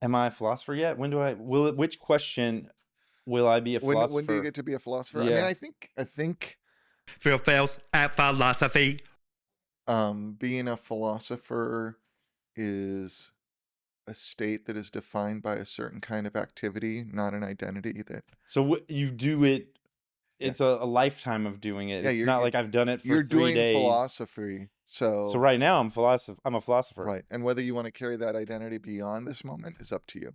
Am I a philosopher yet? Which question will I be a When do you philosopher? get to be a philosopher? I mean, Yeah. I think Phil Phails at Philosophy. being a philosopher is a state that is defined by a certain kind of activity, not an identity. That So you do it. Yeah. It's a lifetime of doing it. Yeah, It's not like I've done it for you're 3 doing days. philosophy. So So right now I'm a philosopher. right, and whether you want to carry that identity beyond this moment is up to you.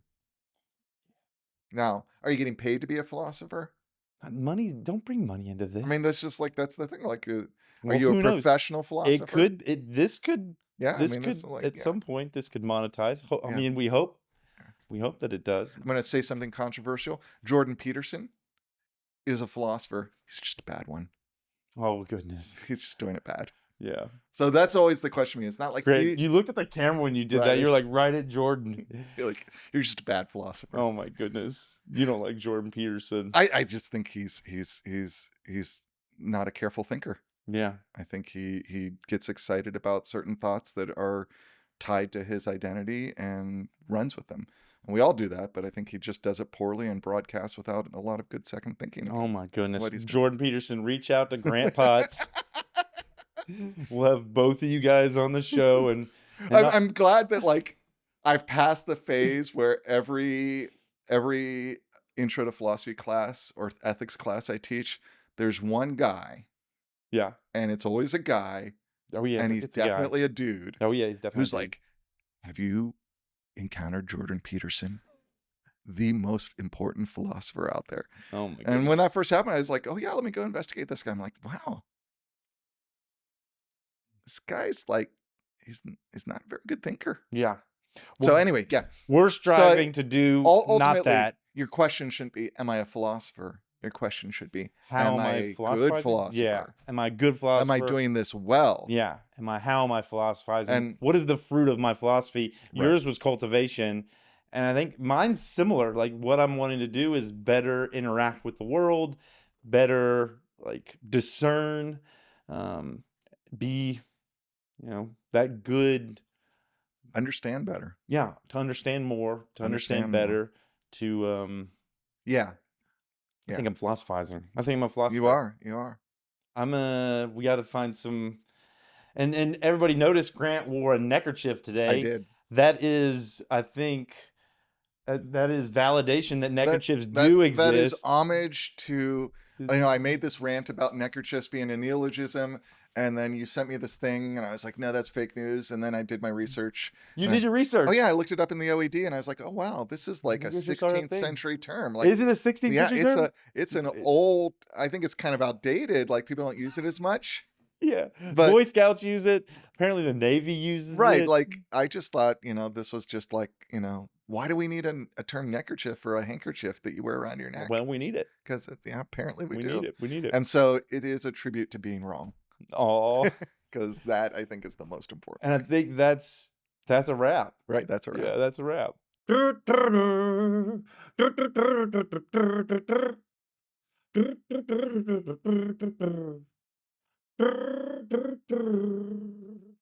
Now, are you getting paid to be a philosopher? Money, don't bring money into this. I mean, that's just like that's the thing. Like, are Well, you a who knows? professional philosopher? This could Yeah, I this mean, could it's like at some point this could monetize. I Yeah. mean, we hope that it does. I'm going to say something controversial. Jordan Peterson is a philosopher. He's just a bad one. Oh goodness. He's just doing it bad. Yeah. So that's always the question. It's not like Great. You looked at the camera when you did Right, that. You're it's- like right at Jordan. you're just a bad philosopher. Oh my goodness. You don't like Jordan Peterson. I just think he's not a careful thinker. Yeah. I think he gets excited about certain thoughts that are tied to his identity and runs with them. And we all do that, but I think he just does it poorly and broadcasts without a lot of good second thinking. Oh my goodness. what he's doing. Jordan Peterson, reach out to Grant Potts. We'll have both of you guys on the show and I'm glad that like I've passed the phase where every intro to philosophy class or ethics class I teach, there's one guy, yeah. and it's always a guy, Oh yeah. and he's it's a guy. definitely a dude Oh yeah, he's definitely who's a dude. like, have you encountered Jordan Peterson, the most important philosopher out there? Oh my goodness. And when that first happened, I was like, oh yeah, let me go investigate this guy. I'm like, wow, this guy's like, he's not a very good thinker. Yeah. So Well, anyway, yeah, we're striving to do ultimately, not that. your question shouldn't be, am I a philosopher? Your question should be, How am I a good philosopher? Yeah. Am I a good philosopher? Am I doing this well? Yeah. How am I philosophizing? And- what is the fruit of my philosophy? Right. Yours was cultivation. And I think mine's similar. Like what I'm wanting to do is better interact with the world, better like discern, be, that good. Understand better. Yeah. To understand more, to understand better, to, Yeah. I think I'm philosophizing. I think I'm a philosopher. You are. We got to find some, and everybody noticed Grant wore a neckerchief today. I did. That is, I think, that is validation that neckerchiefs do exist. That is homage to, I made this rant about neckerchiefs being a neologism, and then you sent me this thing, and I was like, no, that's fake news. And then I did my research. You did your research. Oh yeah, I looked it up in the OED, and I was like, oh wow, this is like a 16th century term. Like, is it a 16th century term? It's an old. I think it's kind of outdated. Like people don't use it as much. Yeah, but Boy Scouts use it. Apparently, the Navy uses it. Right. Like I just thought, this was just like, why do we need a term neckerchief or a handkerchief that you wear around your neck? Well, we need it Because apparently we do. Need it. We need it. And so it is a tribute to being wrong. Oh, because that I think is the most important. And I think that's a wrap. Right. That's a wrap. Yeah, that's a wrap.